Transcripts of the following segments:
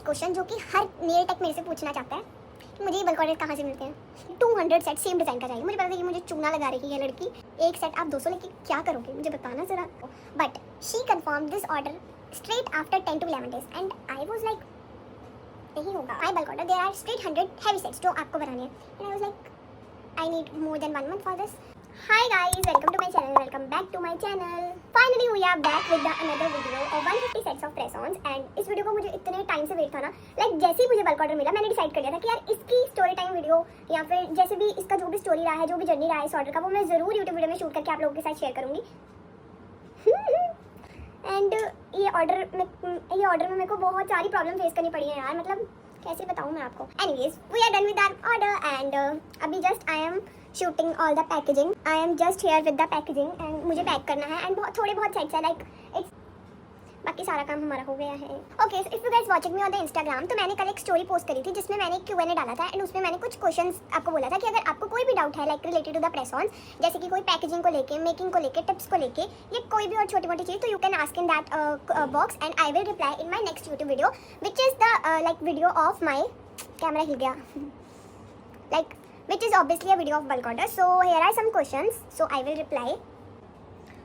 Question जो कि हर nail take मेरे से पूछना चाहता है कि मुझे ये बल्क ऑर्डर कहाँ से मिलते हैं। 200 सेट सेम डिज़ाइन का चाहिए। मुझे पता था कि मुझे चूना लगा रही है लड़की, एक सेट आप 200 लेके क्या करोगे मुझे बताना ज़रा। But she confirm this order straight after 10 to 11 days and I was like नहीं होगा। My bulk order there are straight 100 heavy sets जो आपको बनाने हैं and I was like I need more than 1 month for this. Hi guys, welcome to my channel, welcome back to my channel. Finally we are back with the another video of 150 sets of press-ons and इस video को मुझे इतने time से wait था ना, जैसे ही मुझे bulk order मिला मैंने डिसाइड कर लिया था कि यार इसकी स्टोरी टाइम वीडियो या फिर जैसे भी इसका जो भी स्टोरी रहा है, जो भी जर्नी रहा है इस ऑर्डर का, वो मैं ज़रूर यूट्यूब वीडियो में शूट करके आप लोगों के साथ शेयर करूँगी। एंड ये ऑर्डर में मेरे को बहुत सारी प्रॉब्लम फेस करनी पड़ी है यार, मतलब कैसे बताऊँ मैं आपको। Anyways we are done with our order and अभी just I am shooting all the packaging. I am just here with the packaging and मुझे पैक करना है एंड थोड़े बहुत सेट्स है इट्स बाकी सारा काम हमारा हो गया है। Okay, if you guys watching me on the Instagram, तो मैंने कल एक स्टोरी पोस्ट करी थी जिसमें मैंने Q&A डाला था एंड उसमें मैंने कुछ क्वेश्चन्स आपको बोला था कि अगर आपको कोई भी डाउट है related to the press on, जैसे कि कोई पैकेजिंग को लेके, मेकिंग को लेके, टिप्स को लेके या कोई भी और छोटी मोटी चीज़, तो you can ask in that box and I will reply in my next YouTube video which is the video of my camera हिल गया which is obviously a video of bulk order. So here are some questions, so I will reply.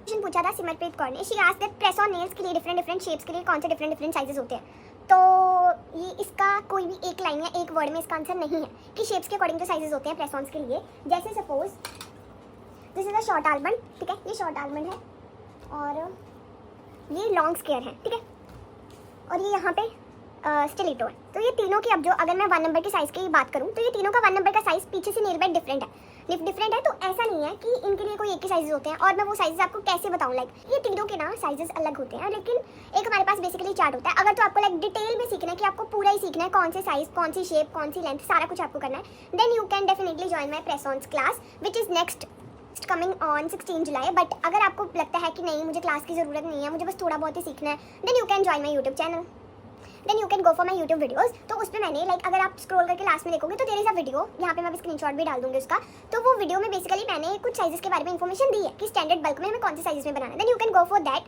Question पूछा था सिमरप्रीत कौर ने। She asked that press on nails के लिए different shapes के लिए कौन से डिफरेंट साइजेस होते हैं। तो ये इसका कोई भी एक लाइन या एक वर्ड में इसका आंसर नहीं है कि शेप्स के अकॉर्डिंग जो साइजेस होते हैं प्रेस ऑन्स के लिए। जैसे suppose this is a short almond, ठीक है, ये शॉर्ट आलमंड है और ये लॉन्ग स्क्वायर है, ठीक है, और ये यहाँ पे स्टिलेटो है। तो ये तीनों की अब जो अगर मैं 1 नंबर के साइज़ की बात करूँ तो ये तीनों का 1 नंबर का साइज़ पीछे से नेल बेड डिफरेंट है। तो ऐसा नहीं है कि इनके लिए कोई एक ही साइजेस होते हैं और मैं वो साइजेस आपको कैसे बताऊँ। ये तीनों के ना साइजेस अलग होते हैं, लेकिन एक हमारे पास बेसिकली चार्ट होता है। अगर तो आपको डिटेल में सीखना है कि आपको पूरा ही सीखना है, कौन से साइज, कौन सी शेप, कौन सी लेंथ, सारा कुछ आपको करना है, then you can definitely join my press ons class which is next coming on 16 July. But अगर आपको लगता है कि नहीं मुझे क्लास की ज़रूरत नहीं है, मुझे बस थोड़ा बहुत ही सीखना है, then you can join my YouTube channel, then you can go for my YouTube videos. तो उसमें मैंने अगर आप स्क्रॉल करके लास्ट में देखोगे तो देयर इज अ वीडियो, यहाँ पे मैं भी स्क्रीनशॉट भी डाल दूंगी उसका। तो वो वीडियो में बेसिकली मैंने कुछ साइजेस के बारे में इन्फॉर्मेशन दी है कि स्टैंडर्ड बल्क में हमें कौन से साइजेस में बनाना है, then you can go for that.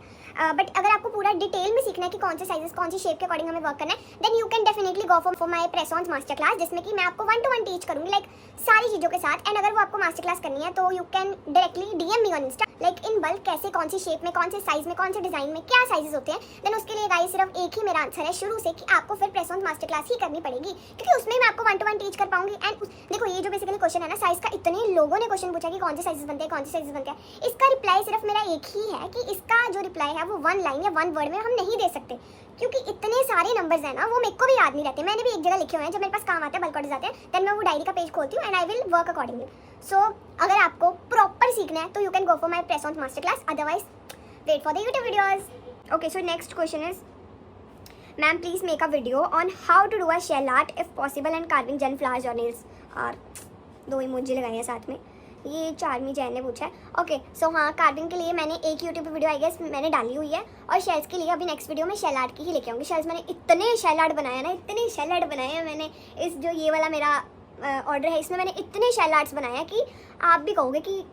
But अगर आपको पूरा डिटेल में सीखना है कि कौन से साइजेस, कौन सी शेप के अकॉर्डिंग हमें वर्क करना है, then you can definitely go for my press ons master class, जिसमें कि मैं आपको 1-to-1 टीच करूँगी सारी चीज़ों के साथ। एंड अगर वो आपको मास्टर क्लास करनी है तो you can directly DM me on Insta in bulk कैसे, कौन सी शेप में, कौन से साइज में, कौन से डिजाइन में क्या साइजेस होते हैं। देन उसके लिए गाइस सिर्फ एक ही मेरा आंसर है शुरू से कि आपको फिर प्रेस ऑन मास्टर क्लास ही करनी पड़ेगी, क्योंकि उसमें मैं आपको 1-to-1 टीच कर पाऊंगी। एंड देखो ये जो बेसिकली क्वेश्चन है ना साइज का, इतने लोगों ने क्वेश्चन पूछा कि कौन से साइजेस बनते हैं, कौन से साइजेस बनते हैं। इसका रिप्लाई सिर्फ मेरा एक ही है कि इसका जो रिप्लाई है वो 1 लाइन या 1 वर्ड में हम नहीं दे सकते, क्योंकि इतने सारे नंबर्स हैं ना, वो मेरे को भी याद नहीं रहते। मैंने भी एक जगह लिखे हुए हैं, जब मेरे पास काम आता है, बल्क ऑर्डर आते हैं, देन मैं वो डायरी का पेज खोलती हूँ and I will work accordingly. So अगर आपको प्रॉपर सीखना है तो you can go for my press on master class, otherwise wait for the YouTube videos. Okay, so next question is ma'am please make a video on how to do a shell art if possible and carving जेन flowers और nails. और 2 emoji लगाए हैं साथ में, ये चार्मी जैन ने पूछा है। ओके, सो हाँ, कार्विंग के लिए मैंने एक यूट्यूब वीडियो आई गेस मैंने डाली हुई है, और शेल्स के लिए अभी नेक्स्ट वीडियो में शेल आर्ट की ही लेके आऊँगी। शेल्स मैंने इतने शेल आर्ट बनाए ना, इतने शेल आर्ट बनाए हैं मैंने। इस जो ये वाला मेरा ऑर्डर है इसमें मैंने इतने शेल आर्ट्स बनाए हैं कि आप भी कहोगे कि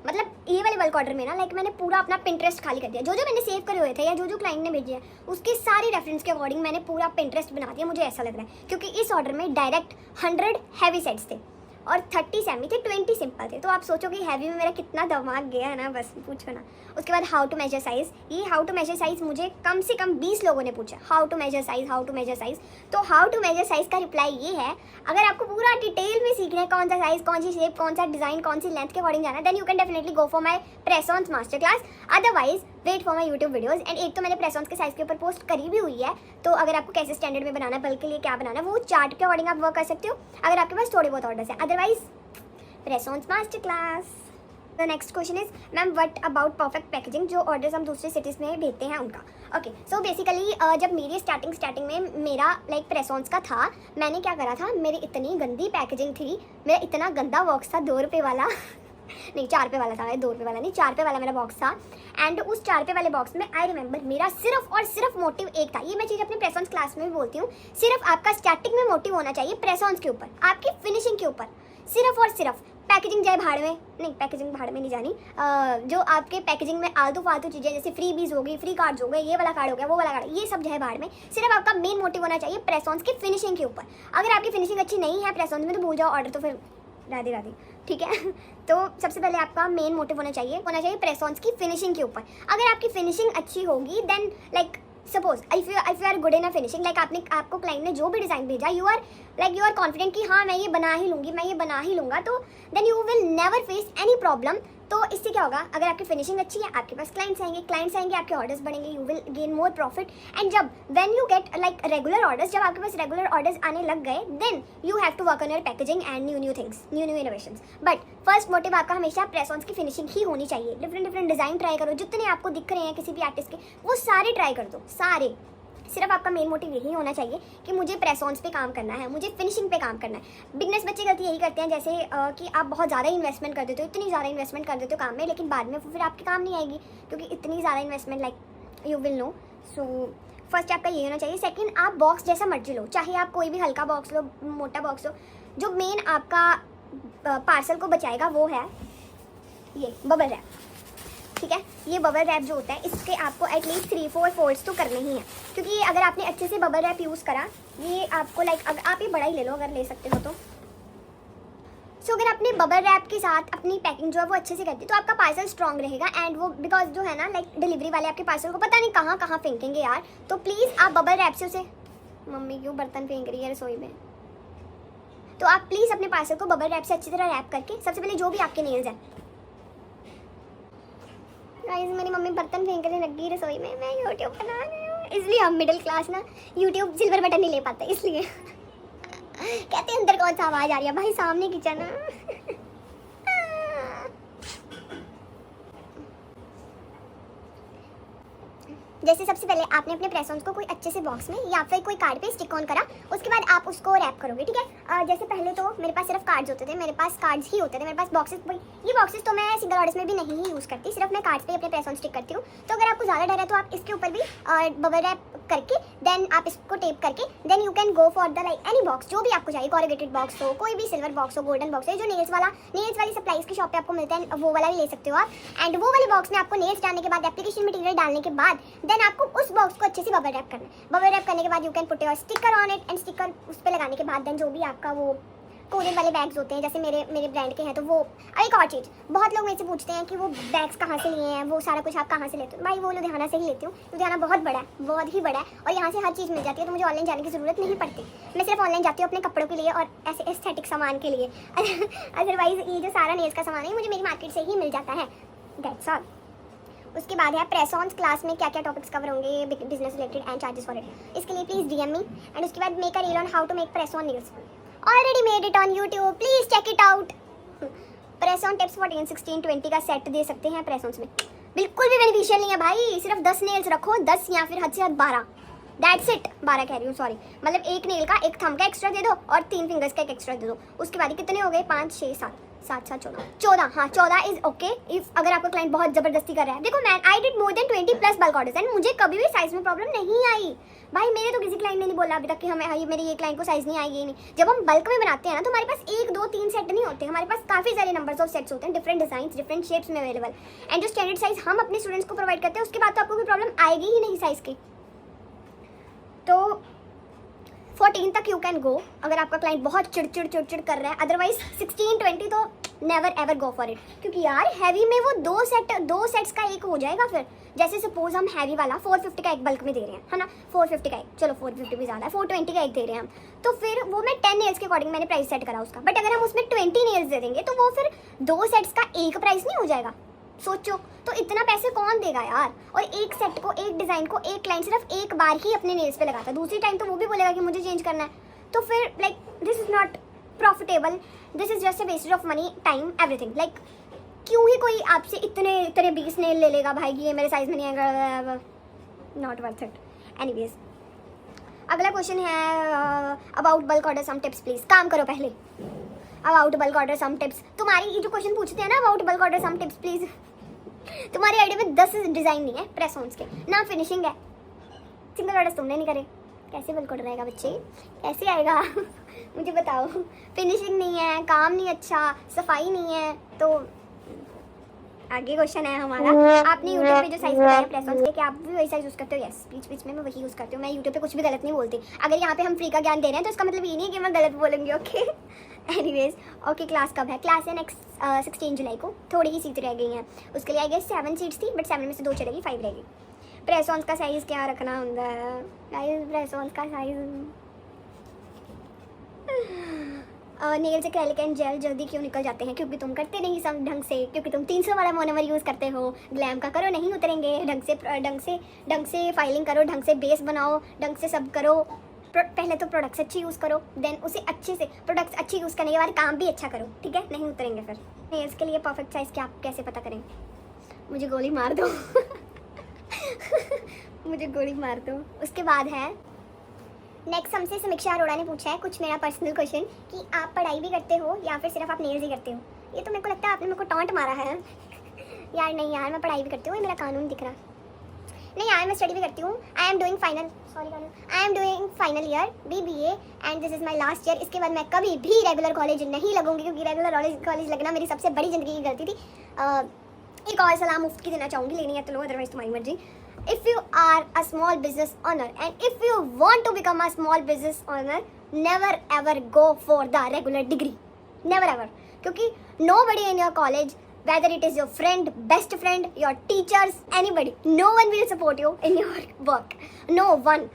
मतलब ये वाले बल्क ऑर्डर में ना मैंने पूरा अपना पिंटरेस्ट खाली कर दिया। जो मैंने सेव करे हुए थे या जो क्लाइंट ने भेजे हैं उसके सारे रेफरेंस के अकॉर्डिंग मैंने पूरा पिंटरेस्ट बना दिया, मुझे ऐसा लग रहा है, क्योंकि इस ऑर्डर में डायरेक्ट 100 हैवी सेट्स थे और 30 सेमी थे, 20 सिंपल थे। तो आप सोचोगे हैवी में मेरा कितना दिमाग गया है ना, बस पूछो ना। उसके बाद हाउ टू मेजर साइज, ये हाउ टू मेजर साइज मुझे कम से कम 20 लोगों ने पूछा, how to measure size, how to measure size. तो हाउ टू मेजर साइज का रिप्लाई ये है, अगर आपको पूरा डिटेल में सीखना है कौन सा साइज, कौन सी शेप, कौन सा डिजाइन, कौन सी लेंथ के अकॉर्डिंग जाना है, then you can definitely go for my press ons master class, otherwise wait for my YouTube videos. And एक तो मैंने प्रेस ऑन्स के साइज के ऊपर पोस्ट करी भी हुई है, तो अगर आपको कैसे स्टैंडर्ड में बनाना है, बल्क के लिए क्या बनाना है, वो चार्ट के अकॉर्डिंग आप वर्क कर सकते हो अगर आपके पास थोड़े बहुत ऑर्डर्स हैं, otherwise press ons master class. The next question is ma'am what about perfect packaging, जो ऑर्डर्स हम दूसरे सिटीज़ में भेजते हैं उनका। ओके, सो बेसिकली जब मेरी स्टार्टिंग में मेरा प्रेस ऑन्स का था, मैंने क्या करा था, मेरी इतनी गंदी पैकेजिंग थी, मेरा इतना गंदा बॉक्स था, 2 रुपये वाला नहीं 4 रुपये वाला था, 2 रुपये वाला नहीं, 4 रुपये वाला मेरा बॉक्स था। एंड उस 4 रुपये वाले बॉक्स में आई रिमेंबर मेरा सिर्फ और सिर्फ मोटिव एक था। ये मैं चीज़ अपने प्रेस ऑन्स क्लास में भी बोलती हूँ, सिर्फ आपका स्टार्टिंग में मोटिव होना चाहिए प्रेस ऑन्स के ऊपर, आपकी फिनिशिंग के ऊपर, सिर्फ और सिर्फ पैकेजिंग जाए भाड़ में, नहीं पैकेजिंग भाड़ में नहीं जानी। जो आपके पैकेजिंग में आलतू फालतू चीज़ें जैसे फ्री बीज हो गई, फ्री कार्ड्स हो गए, ये वाला कार्ड हो गया, वो वाला कार्ड, ये सब जाए भाड़ में। सिर्फ आपका मेन मोटिव होना चाहिए प्रेस-ऑन्स की फिनिशिंग के ऊपर। अगर आपकी फिनिशिंग अच्छी नहीं है प्रेस-ऑन्स में तो भूल जाओ ऑर्डर, तो फिर राधे राधे, ठीक है। तो सबसे पहले आपका मेन मोटिव होना चाहिए प्रेस-ऑन्स की फिनिशिंग के ऊपर। अगर आपकी फिनिशिंग अच्छी होगी then like suppose if you are good in a finishing, like आपको क्लाइंट ने जो भी डिज़ाइन भेजा, यू आर कॉन्फिडेंट कि हाँ मैं ये बना ही लूँगी, मैं ये बना ही लूँगा, तो then you will never face any problem. तो इससे क्या होगा, अगर आपकी फिनिशिंग अच्छी है आपके पास क्लाइंट्स आएंगे, आपके ऑर्डर्स बढ़ेंगे, you will gain more profit. And जब when you get like regular orders, जब आपके पास रेगुलर ऑर्डर्स आने लग गए then you have to work on your packaging and new things, new innovations. But first motive आपका हमेशा प्रेस-ऑन्स की फिनिशिंग ही होनी चाहिए। डिफरेंट डिज़ाइन ट्राई करो, जितने आपको दिख रहे हैं किसी भी आर्टिस्ट के वो सारे ट्राई कर दो, सारे। सिर्फ आपका मेन मोटिव यही होना चाहिए कि मुझे प्रेस-ऑन्स पे काम करना है, मुझे फिनिशिंग पे काम करना है। बिगनर्स बच्चे गलती यही करते हैं जैसे कि आप बहुत ज़्यादा इन्वेस्टमेंट कर देते हो, इतनी ज़्यादा इन्वेस्टमेंट कर देते हो काम में, लेकिन बाद में फिर आपके काम नहीं आएगी क्योंकि इतनी ज़्यादा investment like you will know. So first आपका ये होना चाहिए। सेकंड, आप बॉक्स जैसा मर्जी लो, चाहे आप कोई भी हल्का बॉक्स लो, मोटा बॉक्स लो, जो मेन आपका पार्सल को बचाएगा वो है ये बबल रैप, ठीक है। ये बबल रैप जो होता है इसके आपको एटलीस्ट 3-4 फोल्ड्स तो करने ही हैं, क्योंकि अगर आपने अच्छे से बबल रैप यूज़ करा, ये आपको लाइक अगर आप ये बड़ा ही ले लो अगर ले सकते हो तो। सो अगर आपने बबल रैप के साथ अपनी पैकिंग जो है वो अच्छे से कर दी तो आपका पार्सल स्ट्रॉन्ग रहेगा। एंड वो बिकॉज जो है ना लाइक डिलीवरी वाले आपके पार्सल को पता नहीं कहाँ कहाँ फेंकेंगे यार, तो प्लीज़ आप बबल रैप से उसे, मम्मी क्यों बर्तन फेंक रही है रसोई में, तो आप प्लीज़ अपने पार्सल को बबल रैप से अच्छी तरह रैप करके, सबसे पहले जो भी आपके नेल्स हैं, गाइस मेरी मम्मी बर्तन फेंकने लग गई रसोई में, मैं यूट्यूब बना रही हूँ, इसलिए हम मिडिल क्लास ना यूट्यूब सिल्वर बटन नहीं ले पाते, इसलिए कहते हैं अंदर कौन सा आवाज़ आ रही है, भाई सामने किचन है। जैसे सबसे पहले आपने अपने प्रेस-ऑन्स को कोई अच्छे से बॉक्स में या फिर कोई कार्ड पे स्टिक ऑन करा, उसके बाद आप उसको रैप करोगे, ठीक है। जैसे पहले तो मेरे पास सिर्फ कार्ड्स होते थे, मेरे पास कार्ड्स ही होते थे, मेरे पास बॉक्सेस, ये बॉक्सेस तो मैं सिंगल ऑर्डर्स में भी नहीं ही यूज़ करती, सिर्फ मैं कार्ड्स पे अपने प्रेस-ऑन स्टिक करती हूँ। तो अगर आपको ज़्यादा डर है तो आप इसके ऊपर भी बबल रैप करके देन आप इसको टेप करके then you can go for the like any box, जो भी आपको चाहिए, कॉरुगेटेड बॉक्स हो, कोई भी सिल्वर बॉक्स हो, गोल्डन बॉक्स है, जो नेल्स वाली सप्लाईज की शॉप पे आपको मिलता है वो वाला भी ले सकते हो आप। एंड वो वाले बॉक्स में आपको नेल्स डालने के बाद, एप्लीकेशन मटेरियल डालने के बाद देन आपको उस बॉक्स को अच्छे से बबल रैप करना है। बबल रैप करने के बाद you can put your sticker on it and sticker उस पर लगाने के बाद देन जो भी आपका वो कोरियर वाले बैग्स होते हैं, जैसे मेरे ब्रांड के हैं, तो वो एक और चीज़, बहुत लोग मेरे से पूछते हैं कि वो बैग्स कहाँ से लिए हैं, वो सारा कुछ आप कहाँ से लेते हो। भाई वो लुधियाना से ही लेती हूँ, लुधियाना बहुत बड़ा है, बहुत ही बड़ा है, और यहाँ से हर चीज़ मिल जाती है, तो मुझे ऑनलाइन जाने की ज़रूरत नहीं पड़ती। मैं सिर्फ ऑनलाइन जाती हूँ अपने कपड़ों के लिए और ऐसे एस्थेटिक सामान के लिए। अदरवाइज़ ये जो सारा नेल्स का सामान है मुझे मेरी मार्केट से ही मिल जाता है, दैट्स ऑल। उसके बाद है प्रेस-ऑन्स क्लास में क्या क्या टॉपिक्स कवर होंगे, business related and charges for it, इसके लिए प्लीज़ DM मी। एंड उसके बाद make a reel on how to make press on nails, already made it on YouTube, please check it out. Press on tips 14, 16, 20 का set दे सकते हैं प्रेस-ऑन्स में, बिल्कुल भी बेनिफिशियल नहीं है भाई, सिर्फ 10 नेल्स रखो, 10 या फिर हद से हद 12, दैट्स इट, 12 कह रही हूँ सॉरी, मतलब एक नेल का एक थंब का एक्स्ट्रा दे दो और 3 फिंगर्स का एक एक्स्ट्रा दे दो। उसके बाद कितने हो गए, 5, 6, 7, 14, हाँ 14 इज ओके इफ अगर आपका क्लाइंट बहुत जबरदस्ती कर रहा है। देखो man I did more than 20+ bulk orders and मुझे कभी भी साइज में प्रॉब्लम नहीं आई भाई। मेरे तो किसी क्लाइंट ने नहीं बोला अभी तक कि हमें मेरे ये क्लाइंट को साइज नहीं आएगी नहीं। जब हम बल्क में बनाते हैं ना तो हमारे पास 1, 2, 3 सेट नहीं होते, हमारे पास काफ़ी सारे नंबर्स ऑफ सेट्स होते हैं, डिफरेंट डिजाइन डिफरेंट शेप्स में अवेलेबल। एंड जो स्टैंडर्ड साइज हम अपने स्टूडेंट्स को प्रोवाइड करते हैं उसके बाद तो आपको कोई प्रॉब्लम आएगी ही नहीं साइज की। तो 14 तक यू कैन गो अगर आपका क्लाइंट बहुत चिड़चिड़ कर रहा है, अदरवाइज 16, 20 तो never ever go for it, क्योंकि यार हैवी में वो दो सेट्स का एक हो जाएगा। फिर जैसे सपोज हम हैवी वाला 450 का एक बल्क में दे रहे हैं, है ना, 450 का एक, चलो 450 भी ज़्यादा है, 420 का एक दे रहे हैं हम, तो फिर वो मैं 10 नेल्स के अकॉर्डिंग मैंने प्राइस सेट करा उसका। बट अगर हम उसमें 20 नेल्स दे देंगे तो वो फिर 2 सेट्स का एक प्राइस नहीं हो जाएगा। सोचो तो इतना पैसे कौन देगा यार। और एक सेट को, एक डिज़ाइन को एक क्लाइंट सिर्फ एक बार ही अपने नेल्स पे लगाता है, दूसरी टाइम तो वो भी बोलेगा कि मुझे चेंज करना है, तो फिर like this is not profitable, this is just a waste of money, time, everything. Like क्यों ही कोई आपसे इतने 20 नेल ले लेगा भाई कि ये मेरे साइज में नहीं आएगा, नॉट वर्थ इट। एनीवेज अगला क्वेश्चन है about bulk order some tips please. काम करो पहले, about bulk order some tips. तुम्हारी ये जो क्वेश्चन पूछते हैं ना about bulk order some tips please, तुम्हारी आइडिया में 10 डिज़ाइन नहीं है प्रेस-ऑन्स के, ना फिनिशिंग है, सिंगल ऑर्डर्स तुमने नहीं करे, कैसे बल्क ऑर्डर आएगा बच्चे, कैसे आएगा मुझे बताओ। फिनिशिंग नहीं है, काम नहीं अच्छा, सफाई नहीं है। तो आगे क्वेश्चन है हमारा, आपने यूट्यूब पे जो साइज बताया प्रेस ऑन के, क्या आप भी वही साइज यूज़ करते हो? यस, बीच बीच में मैं वही यूज़ करती हूँ। मैं यूट्यूब पे कुछ भी गलत नहीं बोलती। अगर यहाँ पे हम फ्री का ज्ञान दे रहे हैं तो इसका मतलब ये नहीं है कि मैं गलत बोलूँगी। ओके एनीवेज, ओके क्लास कब है? क्लास है नेक्स्ट 16 जुलाई को। थोड़ी ही सीट रह गई हैं उसके लिए। आई गेस 7 सीट्स थी, बट 7 में से 2 चलेगी, 5 रहेगी। प्रेस ऑन का साइज़ क्या रखना होता है गाइस? प्रेस ऑन का size nails acrylic and gel जल्दी क्यों निकल जाते हैं? क्योंकि तुम करते नहीं सब ढंग से, क्योंकि तुम 300 वाला मोनोमर यूज़ करते हो। ग्लैम का करो, नहीं उतरेंगे। ढंग से फाइलिंग करो, ढंग से बेस बनाओ, ढंग से सब करो। पहले तो प्रोडक्ट्स अच्छी यूज़ करो, देन उसे अच्छे से प्रोडक्ट्स अच्छी यूज़ करने के बाद काम भी अच्छा करो, ठीक है? नहीं उतरेंगे फिर। नेल्स के लिए परफेक्ट साइज़ क्या आप कैसे पता करें? मुझे गोली मार दो मुझे गोली मार दो। उसके बाद है नेक्स्ट, हमसे समीक्षा अरोड़ा ने पूछा है कुछ मेरा पर्सनल क्वेश्चन कि आप पढ़ाई भी करते हो या फिर सिर्फ आप नेल्स ही करते हो? ये तो मेरे को लगता है आपने मेरे को टॉन्ट मारा है यार। नहीं यार, मैं पढ़ाई भी करती हूँ, मेरा कानून दिख रहा। नहीं यार, मैं स्टडी भी करती हूँ। I am doing final year BBA and this is my last year. इसके बाद मैं कभी भी रेगुलर कॉलेज नहीं लगूंगी, क्योंकि रेगुलर कॉलेज लगना मेरी सबसे बड़ी ज़िंदगी की गलती थी। एक और सलाह मुफ्त की देना चाहूँगी, लेनी है तो लो, अदरवाइज तुम्हारी मर्जी। If you are a small business owner and if you want to become a small business owner, never ever go for the regular degree. Never ever. क्योंकि nobody in your college, whether it is your friend, best friend, your teachers, anybody, no one will support you in your work. No one.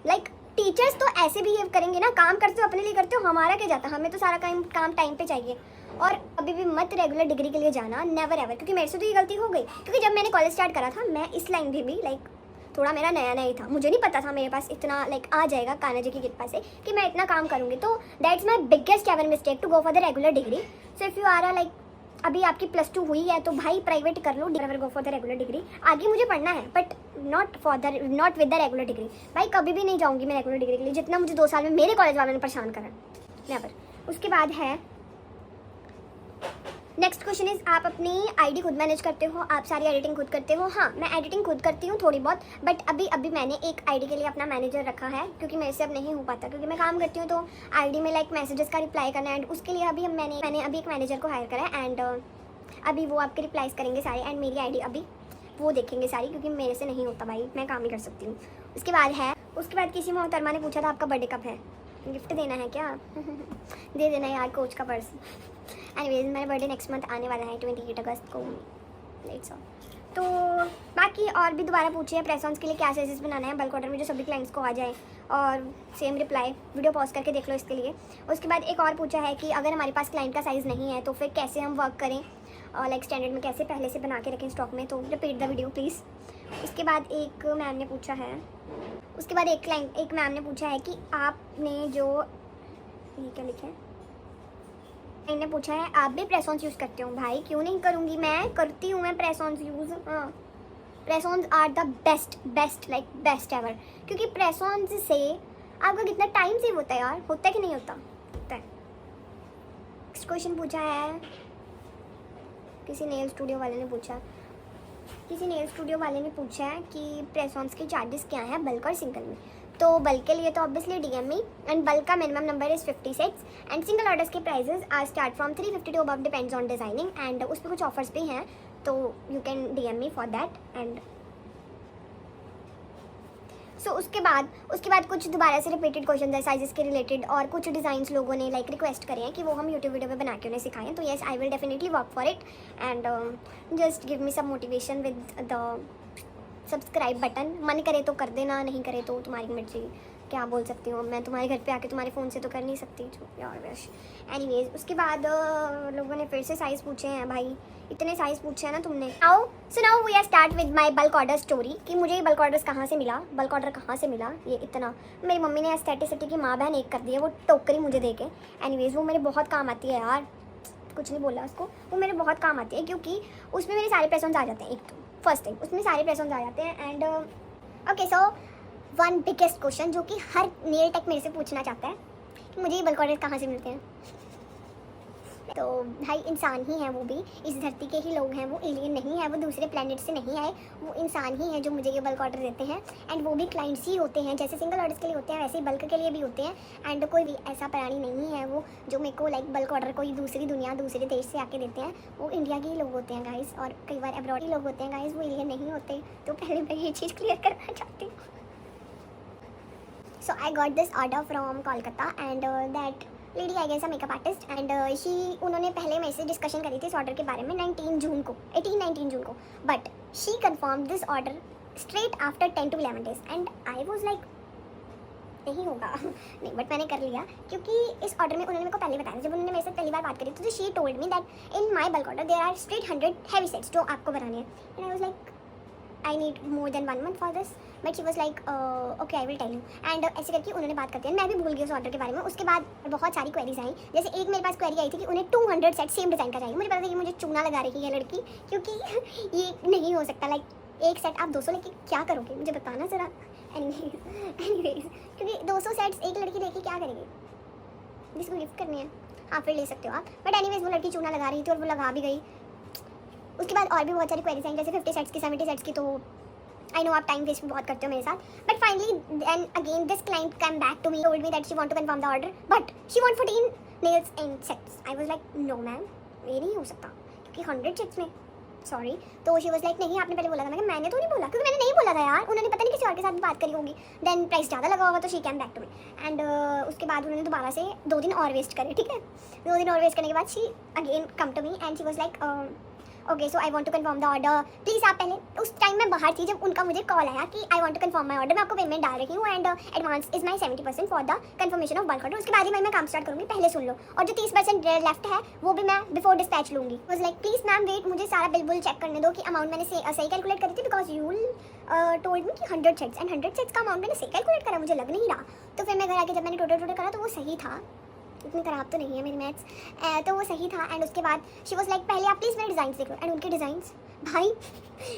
Like teachers तो ऐसे behave करेंगे ना, काम करते हो अपने लिए करते हो, हमारा क्या जाता, हमें तो सारा काम टाइम पे चाहिए। और अभी भी मत रेगुलर डिग्री के लिए जाना, नेवर एवर। क्योंकि मेरे से तो ये गलती हो गई, क्योंकि जब मैंने कॉलेज स्टार्ट करा था, मैं इस लाइन में भी लाइक थोड़ा मेरा नया ही था। मुझे नहीं पता था मेरे पास इतना लाइक आ जाएगा कान्हा जी की कृपा से कि मैं इतना काम करूँगी। तो that's my biggest ever mistake to go for the regular degree. So if you are like अभी आपकी +2 हुई है तो भाई प्राइवेट कर लो, never go for the regular degree. आगे मुझे पढ़ना है but not with the regular degree. भाई कभी भी नहीं जाऊँगी मैं रेगुलर डिग्री के लिए, जितना मुझे 2 साल में मेरे कॉलेज वालों ने परेशान करा, नेवर। उसके बाद है नेक्स्ट क्वेश्चन इज़, आप अपनी आईडी खुद मैनेज करते हो? आप सारी एडिटिंग खुद करते हो? हाँ, मैं एडिटिंग खुद करती हूँ थोड़ी बहुत, बट अभी मैंने एक आईडी के लिए अपना मैनेजर रखा है, क्योंकि मेरे से अब नहीं हो पाता, क्योंकि मैं काम करती हूँ तो आईडी में लाइक मैसेजेस का रिप्लाई करना है। एंड उसके लिए अभी मैंने अभी एक मैनेजर को हायर करा है। एंड अभी वो आपके रिप्लाईज करेंगे सारे, एंड मेरी आईडी अभी वो देखेंगे सारी, क्योंकि मेरे से नहीं होता भाई, मैं काम ही कर सकती हूँ। उसके बाद किसी मोहतरमा ने पूछा था आपका बर्थडे कब है, गिफ्ट देना है क्या? दे देना यार कोच का पर्स। एनीवेज, मेरा बर्थडे नेक्स्ट मंथ आने वाला है 28 अगस्त को। Let's all. तो बाकी और भी दोबारा पूछे हैं प्रेस ऑन्स के लिए क्या साइजेस बनाना है बल्क ऑर्डर में जो सभी क्लाइंट्स को आ जाए, और सेम रिप्लाई वीडियो पॉज करके देख लो इसके लिए। उसके बाद एक और पूछा है कि अगर हमारे पास क्लाइंट का साइज़ नहीं है तो फिर कैसे हम वर्क करें, लाइक स्टैंडर्ड में कैसे पहले से बना के रखें स्टॉक में। तो रिपीट द वीडियो प्लीज़। उसके बाद एक मैम ने पूछा है कि आपने जो ये क्या लिखा है, मैंने पूछा है आप भी प्रेस ऑन्स यूज़ करते हो? भाई क्यों नहीं करूँगी, मैं करती हूँ, मैं प्रेस ऑन्स यूज़। हाँ, press ons are the best ever, क्योंकि प्रेस ऑन्स से आपका कितना टाइम सेव होता है यार, होता है कि नहीं होता? होता है। नेक्स्ट क्वेश्चन पूछा है किसी नेल स्टूडियो वाले ने पूछा है कि प्रेस ऑन्स के चार्जेस क्या हैं बल्क और सिंगल में। तो बल्क के लिए तो obviously DM me, and bulk का minimum number is 56, and single orders के prices are start from 350 to above, depends on designing. And उस पर कुछ ऑफर्स भी हैं, तो you can DM me for that. And so उसके बाद कुछ दोबारा से रिपीटेड क्वेश्चन है साइजेस के रिलेटेड, और कुछ डिज़ाइंस लोगों ने लाइक रिक्वेस्ट करे हैं कि वो हम यूट्यूब वीडियो पे बना के उन्हें सिखाएं। तो yes, I will definitely work for it, and just give me some motivation with the subscribe button. मन करे तो कर देना, नहीं करे तो तुम्हारी मर्जी, क्या बोल सकती हूँ मैं, तुम्हारे घर पे आके तुम्हारे फ़ोन से तो कर नहीं सकती यार वैश। एनीवेज, उसके बाद लोगों ने फिर से साइज़ पूछे हैं। भाई इतने साइज़ पूछे हैं ना तुमने। Now we are start with my bulk order story, कि मुझे ये बल्क ऑर्डर कहाँ से मिला ये इतना। मेरी मम्मी ने एस्थेटिसिटी की माँ बहन एक कर दी है, वो टोकरी मुझे दे के। एनीवेज, वो मेरे बहुत काम आती है यार, कुछ नहीं बोला उसको, वो मेरे बहुत काम आती है, क्योंकि उसमें मेरे सारे प्रेस ऑन्स आ जाते हैं। एक तो फर्स्ट थिंग, उसमें सारे प्रेस ऑन्स आ जाते हैं। And okay, so one biggest question जो कि हर नेल टेक मेरे से पूछना चाहता है कि मुझे ये बल्क ऑर्डर कहाँ से मिलते हैं। तो भाई इंसान ही है वो भी, इस धरती के ही लोग हैं, वो एलियन नहीं है, वो दूसरे प्लेनेट से नहीं आए, वो इंसान ही है जो मुझे ये बल्क ऑर्डर देते हैं। एंड वो भी क्लाइंट्स ही होते हैं, जैसे सिंगल ऑर्डर्स के लिए होते हैं वैसे ही बल्क के लिए भी होते हैं। एंड कोई भी ऐसा प्राणी नहीं है वो जो मेरे को लाइक बल्क ऑर्डर कोई दूसरी दुनिया दूसरे देश से आके देते हैं। वो इंडिया के ही लोग होते हैं गाइस, और कई बार अब्रॉड ही लोग होते हैं गाइस, वो एलियन नहीं होते। तो पहले मैं ये चीज़ क्लियर करना चाहती हूँ। So I got this order from Kolkata and that lady I guess a makeup artist and उन्होंने पहले मेरे से डिस्कशन करी थी इस ऑर्डर के बारे में 19 जून को, but she confirm this order straight after 10 to 11 days and I was like नहीं होगा नहीं, बट मैंने कर लिया क्योंकि इस ऑर्डर में उन्होंने मेरे को पहले बताया। जब उन्होंने मेरे से पहली बार बात करी तो she told me that in my bulk order there are straight 100 heavy sets जो आपको बनाने हैं। And I was like I need more than 1 month for this, but she was like okay I will tell you. And ऐसे करके उन्होंने बात करते हैं, मैं भी भूल गई उस ऑर्डर के बारे में। उसके बाद बहुत सारी क्वेरीज आई, जैसे एक मेरे पास क्वेरी आई थी कि उन्हें 200 सेट सेम डिज़ाइन का चाहिए। मुझे पता था कि मुझे चूना लगा रही है लड़की, क्योंकि ये नहीं हो सकता। लाइक एक सेट आप 200 लेके क्या करोगे मुझे बताना ज़रा। एनीवेज क्योंकि 200 सेट्स एक लड़की लेके क्या करेगी, जिसको गिफ्ट करनी है हाँ फिर ले सकते हो आप। बट एनीवेज वो लड़की चूना लगा रही थी और वो लगा भी गई। उसके बाद और भी बहुत सारी क्वेरीज आई, जैसे 50 सेट्स की 70 सेट्स की। तो आई नो आप टाइम वेस्ट बहुत करते हो मेरे साथ, but finally then again this client come back to me, told me that she want to confirm the order but she want 14 nails and sets. I was like no ma'am ये नहीं हो सकता क्योंकि 100 सेट्स में sorry. तो she was like नहीं आपने पहले बोला था। मैंने तो नहीं बोला, क्योंकि मैंने नहीं बोला था यार, उन्होंने पता नहीं किसी और के साथ बात करी होगी, देन प्राइस ज़्यादा लगा होगा तो she came back to me. And उसके बाद उन्होंने दोबारा से 2 दिन और वेस्ट करे, ठीक है। 2 दिन और वेस्ट करने के बाद she again come to me and she was like okay so I want to confirm the order please. आप पहले उस टाइम मैं बाहर थी जब उनका मुझे कॉल आया कि I want to confirm my order, मैं आपको पेमेंट डाल रही हूँ and advance is my 70% for the confirmation of bulk order. उसके बाद ही मैं काम स्टार्ट करूँगी, पहले सुन लो, और जो 30% लेफ्ट है वो भी मैं बिफोर डिस्पैच लूँगी। Was like please ma'am wait, मुझे सारा बिल बुल चेक करने दो कि अमाउंट मैंने सही कैलकुलेट करी थी, बिकॉज यू टोल्ड मी कि 100 सेट्स एंड 100 सेट्स का अमाउंट मैंने सही कैलकुलेट करा, मुझे लग नहीं रहा। तो फिर मैं घर आके जब मैंने टोटल करा तो वो सही था, इतनी खराब तो नहीं है मेरी मैथ्स, तो वो सही था। एंड उसके बाद शी वाज लाइक पहले आप प्लीज़ मेरे डिज़ाइन देख लो। एंड उनके डिज़ाइंस भाई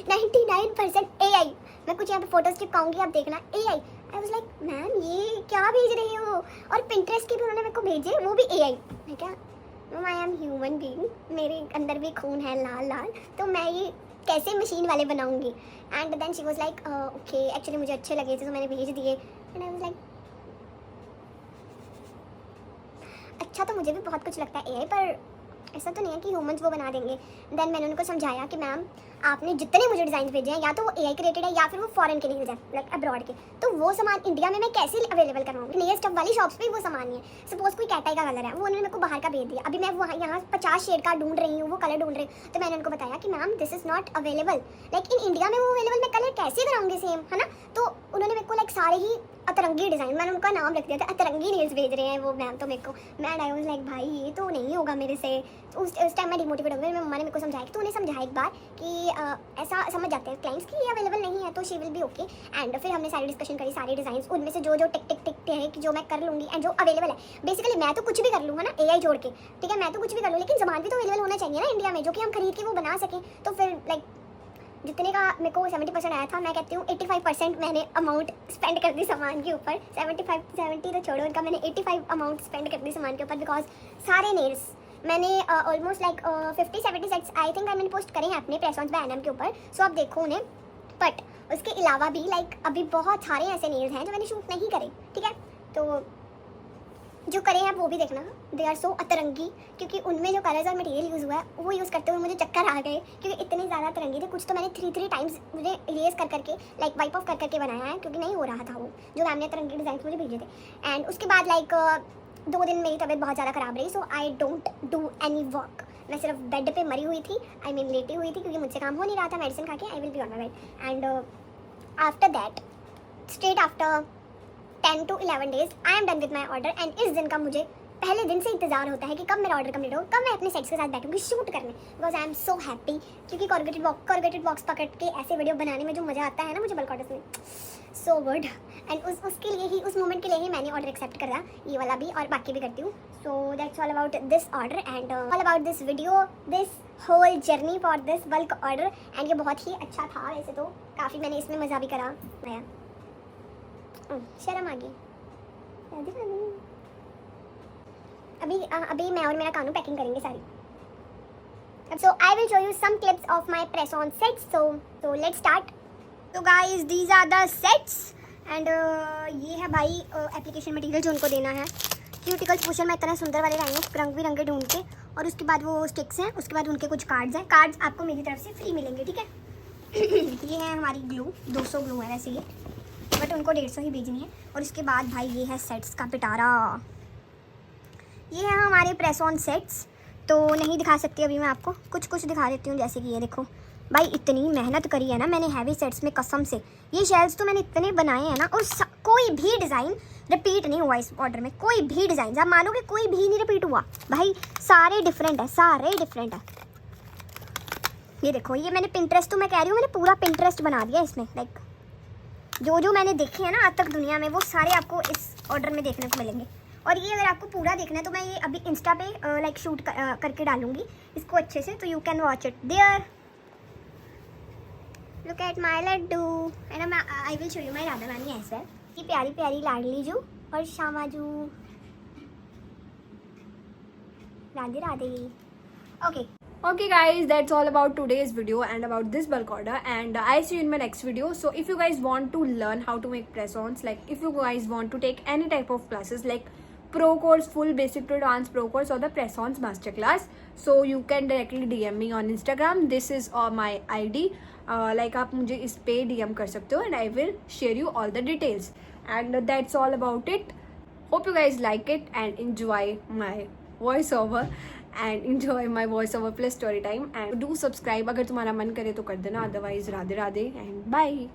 99% AI, मैं कुछ यहाँ पे फोटोज चिपकाऊंगी आप देखना AI। I was like ma'am ये क्या भेज रही हो, और पिंटरेस्ट के भी उन्होंने मेरे को भेजे वो भी AI। मैं क्या ma'am I am human being, मेरे अंदर भी खून है लाल लाल, तो मैं ये कैसे मशीन वाले बनाऊंगी। And then she was like okay actually मुझे अच्छे लगे थे तो मैंने भेज दिए। एंड आई वाज लाइक अच्छा तो मुझे भी बहुत कुछ लगता है AI, पर ऐसा तो नहीं है कि ह्यूमंस वो बना देंगे। देन मैंने उनको समझाया कि मैम आपने जितने मुझे डिज़ाइन भेजे हैं या तो वो AI क्रिएटेड है या फिर वो फॉरेन के नहीं है लाइक अब्रॉड के, तो वो सामान इंडिया में मैं कैसे अवेलेबल करवाऊँगी। नई स्टफ वाली शॉप्स पे वो सामान नहीं है। सपोज कोई कैटाई का कलर है, वो उन्होंने मेरे को बाहर का भेज दिया, अभी मैं वहाँ यहाँ 50 शेड का ढूंढ रही हूँ, वो कलर ढूंढ रही हूँ। तो मैंने उनको बताया कि ma'am this is not available, like in India में वो अवेलेबल, मैं कलर कैसे कराऊंगी सेम, है ना। तो उन्होंने मेरे को लाइक सारे ही अतरंगी डिज़ाइन, मैंने उनका नाम रख दिया था, अतरंगी नेल्स भेज रहे हैं वो मैम तो मेरे को। मैं आई वाज लाइक भाई ये तो नहीं होगा मेरे से। उस टाइम मैं डिमोटिवेट हो गई। मेरी मम्मा ने मेरे को समझाया कि तू उन्हें समझाया एक बार कि ऐसा समझ जाते हैं क्लाइंट्स कि ये अवेलेबल नहीं है तो she will be okay. And फिर हमने सारी डिस्कशन करी, सारे डिज़ाइन उनमें से जो टिक टिक टिक है कि जो मैं कर लूँगी एंड जो अवेलेबल है। बेसिकली मैं तो कुछ भी कर लूँ, है ना, AI जोड़ के, ठीक है, मैं तो कुछ भी कर लूँ, लेकिन सामान भी तो अवेलेबल होना चाहिए ना इंडिया में, जो कि हम खरीद के वो बना सकें। तो फिर लाइक जितने का मेरे को 70% आया था, मैं कहती हूँ 85% मैंने अमाउंट स्पेंड कर दी सामान के ऊपर। 70 तो छोड़ो, उनका मैंने 85 अमाउंट स्पेंड कर दी सामान के ऊपर, बिकॉज सारे नेल्स मैंने almost like 50-70 sets I think मैंने पोस्ट करे हैं अपने प्रेस ऑन बाय एनएम के ऊपर, सो आप देखो उन्हें। बट उसके अलावा भी लाइक अभी बहुत सारे ऐसे नेल्स हैं जो मैंने शूट नहीं करे, ठीक है, तो जो करे हैं वो भी देखना, दे आर सो अतरंगी, क्योंकि उनमें जो कलर्स और मटेरियल यूज़ हुआ है वो यूज़ करते हुए मुझे चक्कर आ गए, क्योंकि इतने ज़्यादा अतरंगी थे। कुछ तो मैंने 3 टाइम्स मुझे इरेज कर करके लाइक वाइप ऑफ कर करके बनाया है, क्योंकि नहीं हो रहा था वो जो मैम ने अतरंगी डिज़ाइन मुझे भेजे थे। एंड उसके बाद लाइक 2 दिन मेरी तबीयत बहुत ज़्यादा ख़राब रही, so I don't do any work. मैं सिर्फ बेड पे मरी हुई थी, आई मीन लेटी हुई थी, क्योंकि मुझसे काम हो नहीं रहा था मेडिसिन खा के। I will be on my bed and after that straight after 10 to 11 days I am done with my order. And इस दिन का मुझे पहले दिन से इंतजार होता है कि कब मेरा ऑर्डर कंप्लीट हो, कब मैं अपने सेट्स के साथ बैठूंगी शूट करने, because I am so happy. क्योंकि कॉर्गेटेड बॉक्स पकड़ के ऐसे वीडियो बनाने में जो मज़ा आता है ना मुझे बल्क ऑर्डर्स में, सो गुड। एंड उसके लिए ही, उस मोमेंट के लिए ही मैंने ऑर्डर एक्सेप्ट करा, ये वाला भी और बाकी भी करती हूँ। So that's all about this order and all about this video, this whole journey for this bulk order. And ये बहुत ही अच्छा था वैसे तो, काफ़ी मैंने इसमें मज़ा भी करा। मैं शर्म आ गई। अभी मैं और मेरा कानू पैकिंग करेंगे सारी. So I will show you some clips of my press on sets. So let's start. So guys, these are the sets and ये है भाई एप्लीकेशन मटेरियल जो उनको देना है. क्यूटिकल्स पुशर में इतने सुंदर वाले लाए हैं रंग बिरंगे ढूंढ के. और उसके बाद वो स्टिक्स हैं. उसके बाद उनके कुछ कार्ड्स हैं. कार्ड्स आपको मेरी तरफ से फ्री मिलेंगे, ठीक है. ये है हमारी ग्लू. 200 ग्लू है वैसे ये, बट उनको 150 ही भेजनी है. और उसके बाद भाई ये है सेट्स का पिटारा. ये है हमारे प्रेस ऑन सेट्स. तो नहीं दिखा सकती अभी मैं आपको, कुछ दिखा देती हूँ. जैसे कि ये देखो भाई, इतनी मेहनत करी है ना मैंने हैवी सेट्स में, कसम से. ये शेल्स तो मैंने इतने बनाए हैं ना, और कोई भी डिज़ाइन रिपीट नहीं हुआ इस ऑर्डर में. कोई भी डिज़ाइन आप मानोगे कोई भी नहीं रिपीट हुआ भाई. सारे डिफरेंट है, सारे डिफरेंट है. ये देखो, ये मैंने पिंटरेस्ट, तो मैं कह रही हूँ मैंने पूरा पिंटरेस्ट बना दिया इसमें. लाइक जो मैंने देखे हैं ना आज तक दुनिया में, वो सारे आपको इस ऑर्डर में देखने को मिलेंगे. और ये अगर आपको पूरा देखना है तो मैं ये अभी इंस्टा पे लाइक शूट करके डालूंगी इसको अच्छे से, तो you can watch it there. Look at my laddoo and I will show you my Radha Rani as well. ये प्यारी प्यारी लाडली जू और श्यामाजू. Radhe Radhe. Okay. Okay guys, that's all about today's video and about this bulk order, and I'll see you in my next video. So if you guys want to learn how to make press-ons, like if you guys want to take any type of classes like pro course, full basic to advanced pro course, or the press-ons masterclass, so you can directly DM me on Instagram. This is my ID. Like आप मुझे इस पे DM कर सकते हो and I will share you all the details. And that's all about it. Hope you guys like it and enjoy my voiceover and enjoy my voiceover plus story time. And do subscribe अगर तुम्हारा मन करे तो कर देना, otherwise Radhe Radhe and bye.